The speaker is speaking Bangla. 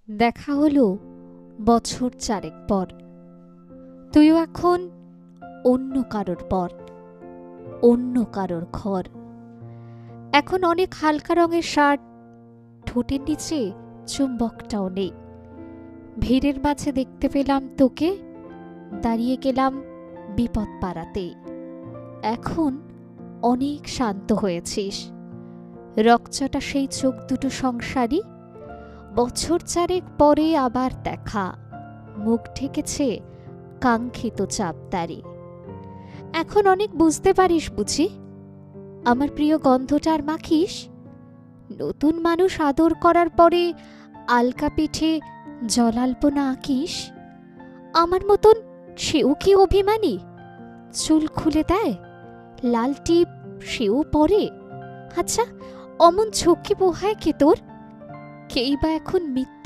দেখা হলো বছর চারেক পর। তুইও এখন অন্য কারোর পর, অন্য কারোর ঘর। এখন অনেক হালকা রঙের শার্ট, ঠোঁটের নিচে চুম্বকটাও নেই। ভিড়ের মাঝে দেখতে পেলাম তোকে, দাঁড়িয়ে গেলাম বিপদ পাড়াতেই। এখন অনেক শান্ত হয়েছিস, রকচটা সেই চোখ দুটো সংসারী। বছর চারেক পরে আবার দেখা, মুখ ঢেকেছে কাঙ্ক্ষিত চাপদারি। এখন অনেক বুঝতে পারিস বুঝি, আমার প্রিয় গন্ধটা আর মাখিস। নতুন মানুষ আদর করার পরে আলকা পিঠে জলাল্পনা আঁকিস। আমার মতন সেও কি অভিমানী? চুল খুলে দেয়, লাল টিপ সেও পরে। আচ্ছা, অমন ঝক্কি পোহায় কে তোর? কেই বা এখন মিথ্যে